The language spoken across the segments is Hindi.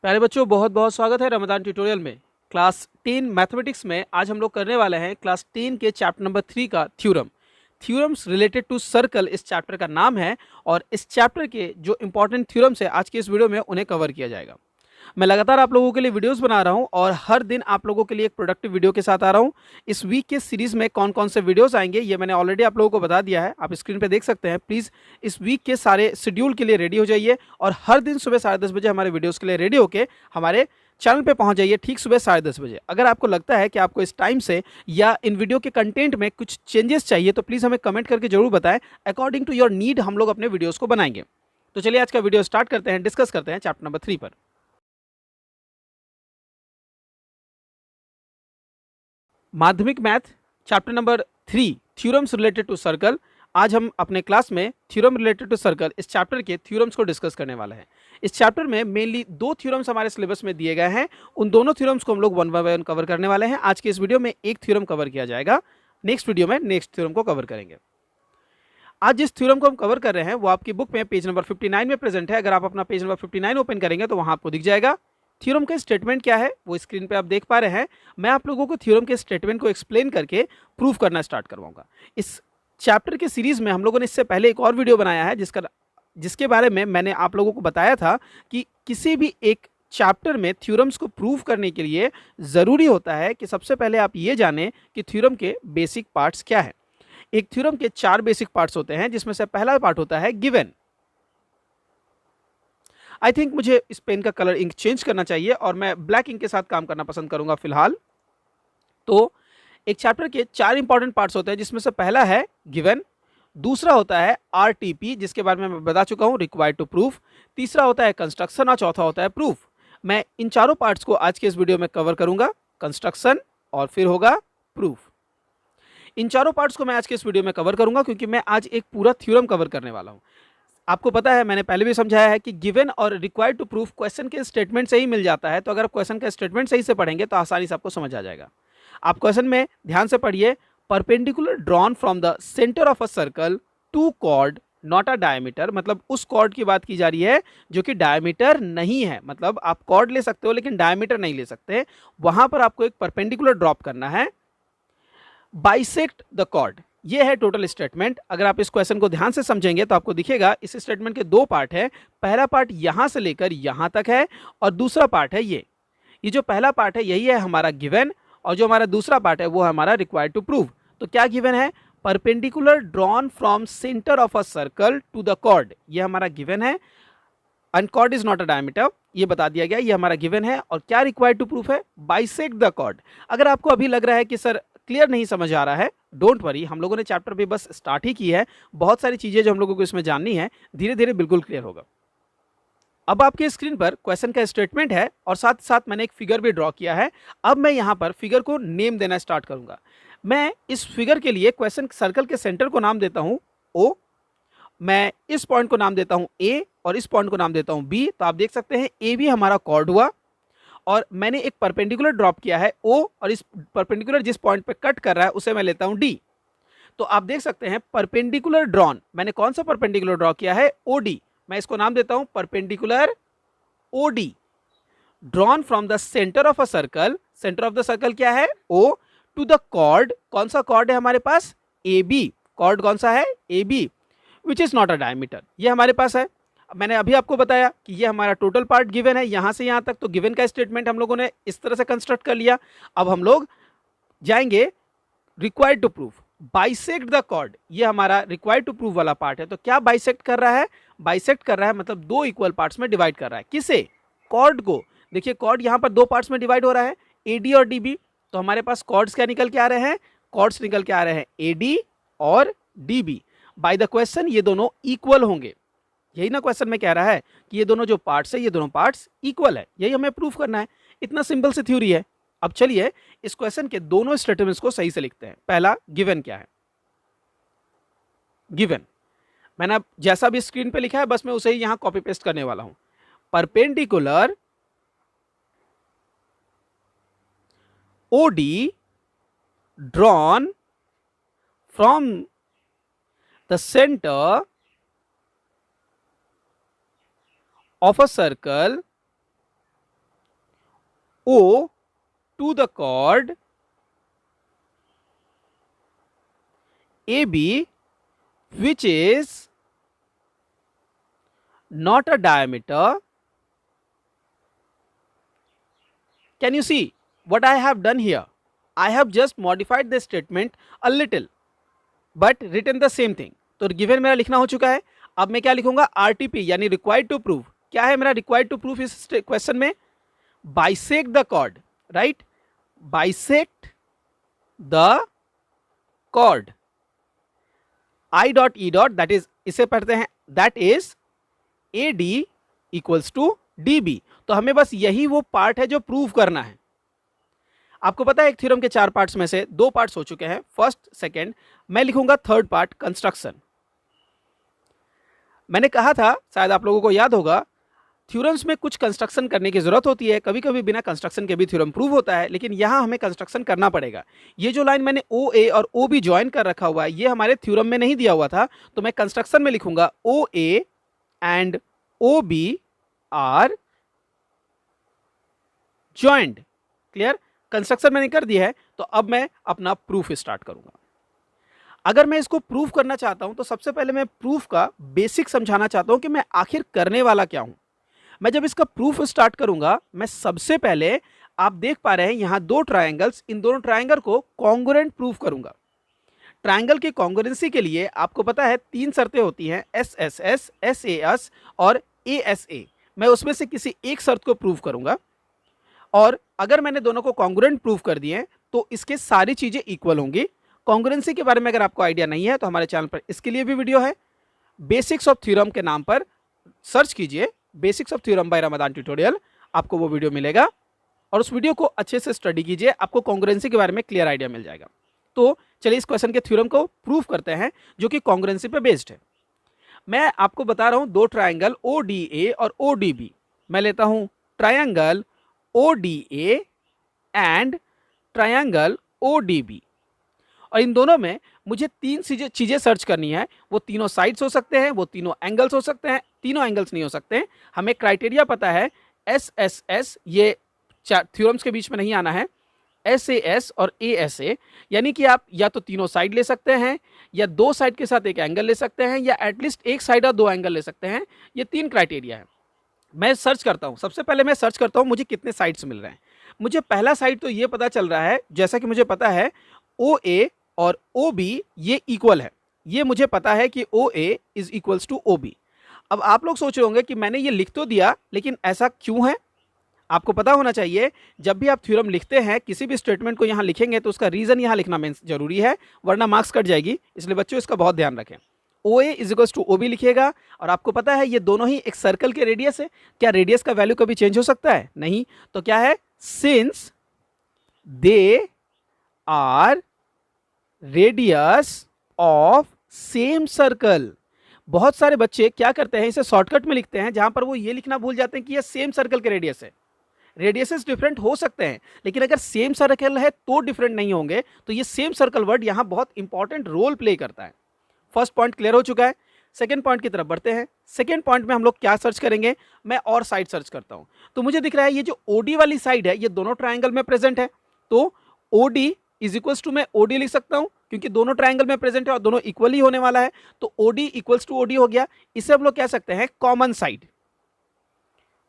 प्यारे बच्चों, बहुत बहुत स्वागत है रमजान ट्यूटोरियल में। क्लास 10 मैथमेटिक्स में आज हम लोग करने वाले हैं क्लास 10 के चैप्टर नंबर 3 का थ्योरम्स रिलेटेड टू सर्कल इस चैप्टर का नाम है। और इस चैप्टर के जो इंपॉर्टेंट थ्योरम्स है आज के इस वीडियो में उन्हें कवर किया जाएगा। मैं लगातार आप लोगों के लिए वीडियोस बना रहा हूं और हर दिन आप लोगों के लिए एक प्रोडक्टिव वीडियो के साथ आ रहा हूं। इस वीक के सीरीज में कौन कौन से वीडियोस आएंगे ये मैंने ऑलरेडी आप लोगों को बता दिया है, आप स्क्रीन पे देख सकते हैं। प्लीज़ इस वीक के सारे शेड्यूल के लिए रेडी हो जाइए और हर दिन सुबह 10:30 बजे हमारे वीडियोज़ के लिए रेडी होकर हमारे चैनल पे पहुंच जाइए ठीक सुबह 10:30 बजे। अगर आपको लगता है कि आपको इस टाइम से या इन वीडियो के कंटेंट में कुछ चेंजेस चाहिए तो प्लीज़ हमें कमेंट करके जरूर बताएं। अकॉर्डिंग टू योर नीड हम लोग अपने वीडियोज़ को बनाएंगे। तो चलिए आज का वीडियो स्टार्ट करते हैं, डिस्कस करते हैं चैप्टर नंबर 3 पर। माध्यमिक math chapter number 3 theorems related to circle. आज हम अपने क्लास में थ्योरम रिलेटेड टू सर्कल इस चैप्टर के थ्योरम्स को डिस्कस करने वाले हैं। इस चैप्टर में मेनली 2 थ्योरम्स हमारे सिलेबस में दिए गए हैं। उन दोनों थ्योरम्स को हम लोग वन बाय वन कवर करने वाले हैं। आज के इस वीडियो में एक थ्योरम कवर किया जाएगा, नेक्स्ट वीडियो में नेक्स्ट थ्योरम को कवर करेंगे। आज जिस थ्योरम को हम कवर कर रहे हैं वो आपकी बुक में पेज नंबर 59 में प्रेजेंट है। अगर आप अपना पेज नंबर 59 ओपन करेंगे तो वहां आपको दिख जाएगा। थ्योरम का स्टेटमेंट क्या है वो स्क्रीन पे आप देख पा रहे हैं। मैं आप लोगों को थ्योरम के स्टेटमेंट को एक्सप्लेन करके प्रूव करना स्टार्ट करवाऊंगा। इस चैप्टर के सीरीज में हम लोगों ने इससे पहले एक और वीडियो बनाया है जिसके बारे में मैंने आप लोगों को बताया था कि किसी भी एक चैप्टर में थ्योरम्स को प्रूव करने के लिए ज़रूरी होता है कि सबसे पहले आप ये जानें कि थ्योरम के बेसिक पार्ट्स क्या है। एक थ्योरम के 4 बेसिक पार्ट्स होते हैं जिसमें से पहला पार्ट होता है गिवन। आई थिंक मुझे इस पेन का कलर इंक चेंज करना चाहिए और मैं ब्लैक इंक के साथ काम करना पसंद करूंगा फिलहाल। तो एक चैप्टर के 4 इंपॉर्टेंट पार्ट्स होते हैं जिसमें से पहला है गिवन, दूसरा होता है आरटीपी जिसके बारे में मैं बता चुका हूं, रिक्वायर्ड टू प्रूफ, तीसरा होता है कंस्ट्रक्शन और चौथा होता है प्रूफ। मैं इन चारों पार्ट्स को आज के इस वीडियो में कवर करूंगा, कंस्ट्रक्शन और फिर होगा प्रूफ। इन चारों पार्ट्स को मैं आज के इस वीडियो में कवर करूंगा क्योंकि मैं आज एक पूरा थ्योरम कवर करने वाला हूं। आपको पता है, मैंने पहले भी समझाया है कि गिवन और रिक्वायर्ड टू प्रूफ क्वेश्चन के स्टेटमेंट से ही मिल जाता है। तो अगर आप क्वेश्चन का स्टेटमेंट सही से पढ़ेंगे तो आसानी से आपको समझ आ जाएगा। आप क्वेश्चन में ध्यान से पढ़िए, perpendicular drawn from the centre of a circle to chord not a diameter, मतलब उस कॉर्ड की बात की जा रही है जो कि डायमीटर नहीं है। मतलब आप कॉर्ड ले सकते हो लेकिन डायमीटर नहीं ले सकते। वहां पर आपको एक परपेंडिकुलर ड्रॉप करना है, बाइसेक्ट द कॉर्ड। ये है टोटल स्टेटमेंट। अगर आप इस क्वेश्चन को ध्यान से समझेंगे तो आपको दिखेगा इस स्टेटमेंट के 2 पार्ट है। पहला पार्ट यहां से लेकर यहां तक है और दूसरा पार्ट है ये जो पहला पार्ट है यही है हमारा गिवन और जो हमारा दूसरा पार्ट है वो है हमारा रिक्वायर्ड टू प्रूव। तो क्या गिवन है? Perpendicular drawn from centre of a circle to the chord, ये हमारा गिवन है। And chord is not a diameter, ये बता दिया गया, ये हमारा गिवन है। और क्या रिक्वायर्ड टू प्रूफ है? Bisect the chord. अगर आपको अभी लग रहा है कि सर क्लियर नहीं समझ आ रहा है, डोंट वरी, हम लोगों ने चैप्टर पे बस स्टार्ट ही की है। बहुत सारी चीजें जो हम लोगों को इसमें जाननी है, धीरे धीरे बिल्कुल क्लियर होगा। अब आपके स्क्रीन पर क्वेश्चन का स्टेटमेंट है और साथ साथ मैंने एक फिगर भी ड्रॉ किया है। अब मैं यहाँ पर फिगर को नेम देना स्टार्ट करूंगा। मैं इस फिगर के लिए क्वेश्चन सर्कल के सेंटर को नाम देता हूं O, मैं इस पॉइंट को नाम देता हूं A और इस पॉइंट को नाम देता हूं B। तो आप देख सकते हैं A भी हमारा कॉर्ड हुआ और मैंने एक परपेंडिकुलर ड्रॉप किया है O और इस परपेंडिकुलर जिस पॉइंट पे कट कर रहा है उसे मैं लेता हूं D। तो आप देख सकते हैं परपेंडिकुलर ड्रॉन, मैंने कौन सा परपेंडिकुलर ड्रॉ किया है? OD। मैं इसको नाम देता हूं perpendicular OD, drawn from the centre of a circle. Centre of the circle क्या है? O, टू द कॉर्ड, कौन सा कॉर्ड है हमारे पास? AB। कॉर्ड कौन सा है? AB, which is not a diameter, ये हमारे पास है। मैंने अभी आपको बताया कि ये हमारा टोटल पार्ट गिवन है यहां से यहां तक। तो गिवन का स्टेटमेंट हम लोगों ने इस तरह से कंस्ट्रक्ट कर लिया। अब हम लोग जाएंगे required to proof, bisect the chord. ये हमारा रिक्वायर्ड टू प्रूफ वाला पार्ट है। तो क्या बाइसेक्ट कर रहा है? बाइसेक्ट कर रहा है मतलब 2 इक्वल पार्ट्स में डिवाइड कर रहा है। किसे? कॉर्ड को। देखिए कॉर्ड यहां पर 2 पार्ट्स में डिवाइड हो रहा है, AD और DB। तो हमारे पास कॉर्ड्स क्या निकल के आ रहे हैं? कॉर्ड्स निकल के आ रहे हैं AD और DB। बाय द क्वेश्चन ये दोनों इक्वल होंगे। यही ना क्वेश्चन में कह रहा है कि ये दोनों जो पार्ट्स है ये दोनों पार्ट्स इक्वल है। यही हमें प्रूफ करना है। इतना सिंपल सी थ्योरी है। अब चलिए इस क्वेश्चन के दोनों स्टेटमेंट्स को सही से लिखते हैं। पहला, गिवन क्या है? गिवन मैंने अब जैसा भी स्क्रीन पे लिखा है बस मैं उसे ही यहां कॉपी पेस्ट करने वाला हूं। Perpendicular OD drawn from the centre of a circle O to the chord AB, which is not a diameter. Can you see what I have done here? I have just modified the statement a little, but written the same thing. तो गिवन मेरा लिखना हो चुका है. अब मैं क्या लिखूंगा? RTP यानी रिक्वायर्ड टू प्रूव. क्या है मेरा रिक्वायर्ड टू प्रूव इस क्वेश्चन में? Bisect the chord, right? Bisect the chord I dot E dot, that is, इसे पढ़ते हैं, that is AD equals to DB. तो हमें बस यही वो पार्ट है जो प्रूव करना है. आपको पता है एक थ्योरम के 4 पार्ट्स में से 2 पार्ट्स हो चुके हैं, फर्स्ट सेकंड. मैं लिखूंगा थर्ड पार्ट, कंस्ट्रक्शन. मैंने कहा था, शायद आप लोगों को याद होगा, थ्योरम्स में कुछ कंस्ट्रक्शन करने की जरूरत होती है. कभी कभी बिना कंस्ट्रक्शन के भी थ्योरम प्रूव होता है, लेकिन यहां हमें कंस्ट्रक्शन करना पड़ेगा. ये जो लाइन मैंने OA और OB ज्वाइन कर रखा हुआ है, ये हमारे थ्योरम में नहीं दिया हुआ था, तो मैं कंस्ट्रक्शन में लिखूंगा OA and OB are joined. Clear? Construction मैंने कर दिया है, तो अब मैं अपना प्रूफ स्टार्ट करूंगा. अगर मैं इसको प्रूफ करना चाहता हूं तो सबसे पहले मैं प्रूफ का बेसिक समझाना चाहता हूं कि मैं आखिर करने वाला क्या हूं. मैं जब इसका प्रूफ स्टार्ट करूंगा, मैं सबसे पहले, आप देख पा रहे हैं यहां 2 ट्रायंगल्स, इन दोनों ट्रायंगल को कॉन्ग्रुएंट प्रूफ करूंगा. ट्रायंगल की कॉन्ग्रुएंसी के लिए आपको पता है 3 शर्तें होती हैं, SSS, SAS और ASA. मैं उसमें से किसी एक शर्त को प्रूव करूंगा, और अगर मैंने दोनों को कॉन्ग्रुएंट प्रूव कर दिए तो इसके सारी चीजें इक्वल होंगी. कॉन्ग्रुएंसी के बारे में अगर आपको आइडिया नहीं है तो हमारे चैनल पर इसके लिए भी वीडियो है. बेसिक्स ऑफ थ्योरम के नाम पर सर्च कीजिए, basics of theorem by Ramadan tutorial, आपको वो वीडियो मिलेगा, और उस वीडियो को अच्छे से स्टडी कीजिए, आपको कॉन्ग्रुएंसी के बारे में क्लियर आइडिया मिल जाएगा. तो चलिए इस क्वेश्चन के थ्योरम को प्रूव करते हैं जो कि कॉन्ग्रुएंसी पे बेस्ड है. मैं आपको बता रहा हूं 2 ट्रायंगल ODA और ODB. मैं लेता हूं triangle ODA and triangle ODB, और इन दोनों में मुझे 3 चीजें सर्च करनी है. वो तीनों साइड्स हो सकते हैं, वो तीनों एंगल्स हो सकते हैं, तीनों एंगल्स नहीं हो सकते हैं. हमें क्राइटेरिया पता है, SSS ये थ्योरम्स के बीच में नहीं आना है, SAS और ASA, यानी कि आप या तो तीनों साइड ले सकते हैं, या 2 साइड के साथ एक एंगल ले सकते हैं, या एटलीस्ट एक साइड और 2 एंगल ले सकते हैं. ये 3 क्राइटेरिया है. मैं सर्च करता हूं, सबसे पहले मैं सर्च करता हूं मुझे कितने साइड्स मिल रहे हैं. मुझे पहला साइड तो ये पता चल रहा है, जैसा कि मुझे पता है OA और OB ये इक्वल है. ये मुझे पता है कि OA is equals to OB. अब आप लोग सोच रहे होंगे कि मैंने ये लिख तो दिया, लेकिन ऐसा क्यों है? आपको पता होना चाहिए, जब भी आप थ्योरम लिखते हैं, किसी भी स्टेटमेंट को यहाँ लिखेंगे तो उसका रीजन यहाँ लिखना जरूरी है, वरना मार्क्स कट जाएगी. इसलिए बच्चों इसका बहुत ध्यान रखें. OA is equals to OB लिखिएगा, और आपको पता है ये दोनों ही एक सर्कल के रेडियस है. क्या रेडियस का वैल्यू कभी चेंज हो सकता है? नहीं. तो क्या है? Since they are radius of same circle. बहुत सारे बच्चे क्या करते हैं, इसे शॉर्टकट में लिखते हैं, जहां पर वो ये लिखना भूल जाते हैं कि ये सेम सर्कल के रेडियस है. रेडियसेस डिफरेंट हो सकते हैं, लेकिन अगर सेम सर्कल है तो डिफरेंट नहीं होंगे. तो ये सेम सर्कल वर्ड यहां बहुत इंपॉर्टेंट रोल प्ले करता है. फर्स्ट पॉइंट क्लियर हो चुका है. सेकंड पॉइंट की तरफ बढ़ते हैं. सेकंड पॉइंट में हम लोग क्या सर्च करेंगे? मैं और साइड सर्च करता हूं. तो मुझे दिख रहा है ये जो OD वाली साइड है, ये दोनों ट्रायंगल में प्रेजेंट है. तो OD इज इक्वल्स टू, मैं OD लिख सकता हूं, क्योंकि दोनों ट्रायंगल में प्रेजेंट है और दोनों इक्वली होने वाला है. तो OD इक्वल्स टू OD हो गया. इसे हम लोग कह सकते हैं कॉमन साइड.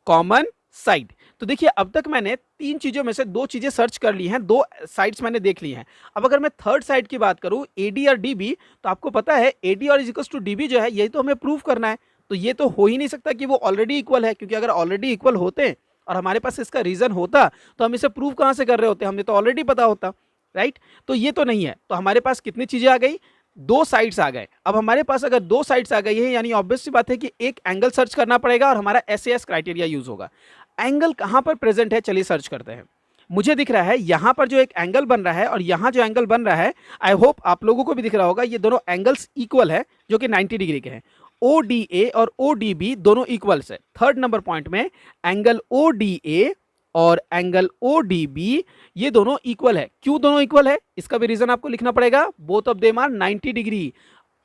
Common side. तो देखिए, अब तक मैंने 3 चीजों में से 2 चीजें सर्च कर ली हैं, 2 साइड्स मैंने देख ली हैं. अब अगर मैं थर्ड साइड की बात करूं, AD और DB, तो आपको पता है AD और इज इक्वल्स टू DB जो है, यही तो हमें प्रूव करना है. तो ये तो हो ही नहीं सकता कि वो ऑलरेडी इक्वल है, क्योंकि अगर ऑलरेडी इक्वल होते और हमारे पास इसका रीजन होता तो हम इसे प्रूव कहां से कर रहे होते? हमें तो ऑलरेडी पता होता, राइट? तो ये तो नहीं है. तो हमारे पास कितनी चीजें आ गई? 2 साइड्स आ गए. अब हमारे पास अगर 2 साइड्स आ गई है, यानी ऑब्वियस सी बात है कि एक एंगल सर्च करना पड़ेगा और हमारा SAS क्राइटेरिया यूज होगा. एंगल कहां पर प्रेजेंट है? चलिए सर्च करते हैं. मुझे दिख रहा है यहां पर जो एक एंगल बन रहा है और यहां जो एंगल बन रहा है, आई होप आप लोगों को भी दिख रहा होगा, ये दोनों एंगल्स इक्वल है, जो कि 90 डिग्री के हैं. ODA और ODB दोनों इक्वल्स है. थर्ड नंबर पॉइंट में एंगल ODA और एंगल ODB ये दोनों इक्वल है. क्यों दोनों इक्वल है? इसका भी रीजन आपको लिखना पड़ेगा. Both of them are 90 degree.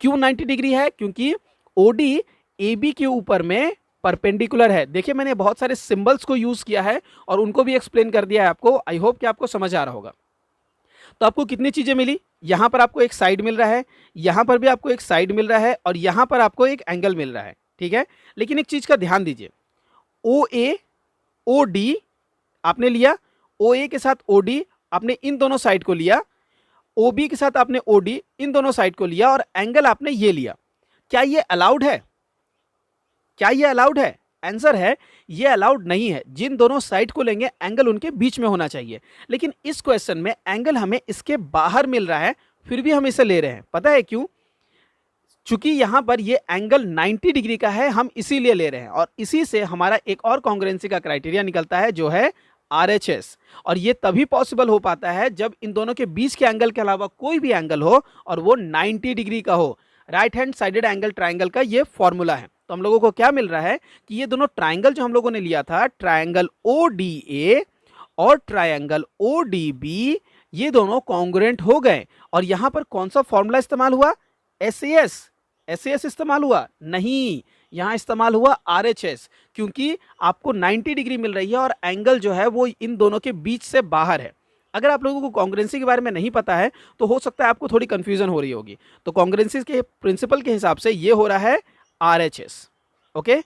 क्यों 90 डिग्री है? क्योंकि OD AB के ऊपर में परपेंडिकुलर है। देखिए मैंने बहुत सारे सिंबल्स को यूज किया है और उनको भी एक्सप्लेन कर दिया है आपको। आई होप कि आपको समझ आ रहा होगा। तो आपको कितनी चीजें मिली, यहां पर आपको एक साइड मिल रहा है, यहां पर भी आपको एक साइड मिल रहा है और यहां पर आपको एक एंगल मिल रहा है, ठीक है। लेकिन एक चीज का ध्यान दीजिए, ओ ए ओ डी आपने लिया, ओ ए के साथ ओ डी आपने इन दोनों साइड को लिया, ओ बी के साथ आपने ओ डी इन दोनों साइड को लिया और एंगल आपने ये लिया। क्या ये अलाउड है? क्या ये अलाउड है? आंसर है ये अलाउड नहीं है। जिन दोनों साइड को लेंगे एंगल उनके बीच में होना चाहिए। लेकिन इस क्वेश्चन में एंगल हमें इसके बाहर मिल रहा है, फिर भी हम इसे ले रहे हैं। पता है क्यों? चूंकि यहां पर ये एंगल 90 डिग्री का है, हम इसीलिए ले रहे हैं और इसी से हमारा एक और कॉन्ग्रुएंसी का क्राइटेरिया निकलता है जो है RHS। और ये तभी पॉसिबल हो पाता है जब इन दोनों के बीच के एंगल के अलावा कोई भी एंगल हो और वो 90 डिग्री का हो। Right hand sided angle triangle का ये फॉर्मूला है। तो हम लोगों को क्या मिल रहा है कि ये दोनों ट्राइंगल जो हम लोगों ने लिया था, ट्राइंगल ODA और ट्राइंगल ODB, ये दोनों कॉन्ग्रुएंट हो गए। और यहां पर कौन सा फॉर्मूला इस्तेमाल हुआ? SAS इस्तेमाल हुआ? नहीं, यहां इस्तेमाल हुआ RHS, क्योंकि आपको 90 डिग्री मिल रही है और एंगल जो है वो इन दोनों के बीच से बाहर है। अगर आप लोगों को कॉन्ग्रुएंसी के बारे में नहीं पता है तो हो सकता है आपको थोड़ी कंफ्यूजन हो रही होगी। तो कॉन्ग्रुएंसी के प्रिंसिपल के हिसाब से ये हो रहा है RHS। ओके,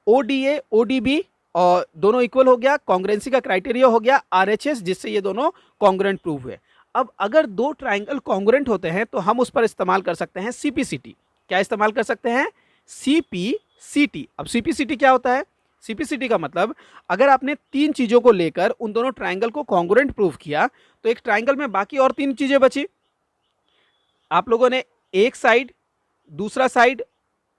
ODA ODB और दोनों इक्वल हो गया, कॉन्ग्रुएंसी का क्राइटेरिया हो गया RHS, जिससे ये दोनों कॉन्ग्रुएंट प्रूव हुए। अब अगर दो ट्राइंगल कॉन्ग्रुएंट होते हैं तो हम उस पर इस्तेमाल कर सकते हैं CPCT। क्या इस्तेमाल कर सकते हैं? CPCT। अब CPCT क्या होता है? CPCT का मतलब, अगर आपने तीन चीजों को लेकर उन दोनों ट्राइंगल को कॉन्ग्रुएंट प्रूव किया तो एक ट्राइंगल में बाकी और तीन चीजें बची। आप लोगों ने एक साइड, दूसरा साइड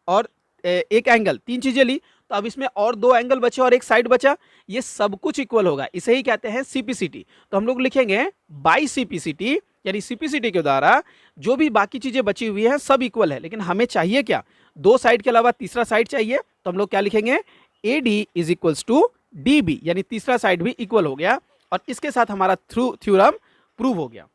और एक एंगल, तीन चीजें ली, तो अब इसमें और दो एंगल बचे और एक साइड बचा। ये सब कुछ इक्वल होगा, इसे ही कहते हैं CPCT। तो हम लोग लिखेंगे बाई CPCT, यानी CPCT के द्वारा जो भी बाकी चीजें बची हुई है सब इक्वल है। लेकिन हमें चाहिए क्या? दो साइड के अलावा तीसरा साइड चाहिए। तो हम लोग क्या लिखेंगे? AD is equals to DB, यानी तीसरा साइड भी इक्वल हो गया और इसके साथ हमारा थ्योरम प्रूव हो गया।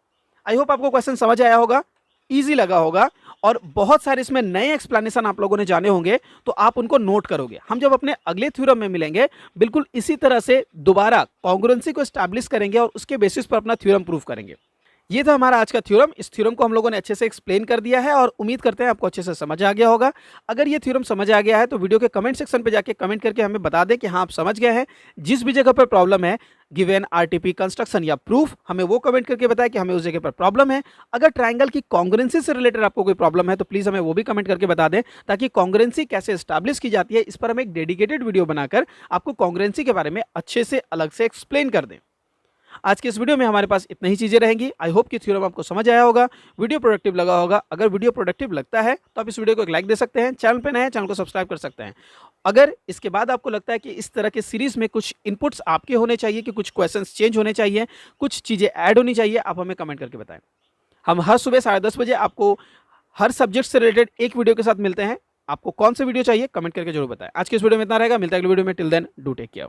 आई होप आपको क्वेश्चन समझ आया होगा, इजी लगा होगा और बहुत सारे इसमें नए एक्सप्लेनेशन आप लोगों ने जाने होंगे तो आप उनको नोट करोगे। हम जब अपने अगले थ्योरम में मिलेंगे बिल्कुल इसी तरह से दोबारा कॉन्ग्रुएंसी को एस्टैब्लिश करेंगे और उसके बेसिस पर अपना थ्योरम प्रूव करेंगे। ये था हमारा आज का थ्योरम। इस थ्योरम को हम लोगों ने अच्छे से एक्सप्लेन कर दिया है और उम्मीद करते हैं आपको अच्छे से समझ आ गया होगा। अगर ये थ्योरम समझ आ गया है तो वीडियो के कमेंट सेक्शन पे जाके कमेंट करके हमें बता दें कि हाँ आप समझ गए हैं। जिस भी जगह पर प्रॉब्लम है, गिवन, RTP, कंस्ट्रक्शन या प्रूफ, हमें वो कमेंट करके बताएं कि हमें उस जगह पर प्रॉब्लम है। अगर ट्राइंगल की कॉन्ग्रुएंसी से रिलेटेड आपको कोई प्रॉब्लम है तो प्लीज हमें वो भी कमेंट करके बता दें, ताकि कॉन्ग्रुएंसी कैसे एस्टैब्लिश की जाती है इस पर हम एक डेडिकेटेड वीडियो बनाकर आपको कॉन्ग्रुएंसी के बारे में अच्छे से अलग से एक्सप्लेन कर दें। आज के इस वीडियो में हमारे पास इतनी ही चीजें रहेंगी। आई होप कि थ्योरम आपको समझ आया होगा, वीडियो प्रोडक्टिव लगा होगा। अगर वीडियो प्रोडक्टिव लगता है तो आप इस वीडियो को एक लाइक दे सकते हैं, चैनल पे नए हैं चैनल को सब्सक्राइब कर सकते हैं। अगर इसके बाद आपको लगता है कि इस तरह के सीरीज में कुछ इनपुट्स आपके होने चाहिए, कि कुछ क्वेश्चंस चेंज होने चाहिए, कुछ चीजें ऐड होनी चाहिए, आप हमें कमेंट करके बताएं। हम हर सुबह 10:30 बजे आपको हर सब्जेक्ट से रिलेटेड एक वीडियो के साथ मिलते हैं। आपको कौन सा वीडियो चाहिए कमेंट करके जरूर बताएं। आज के इस वीडियो में इतना रहेगा, मिलता है अगले वीडियो में। Till then do take care.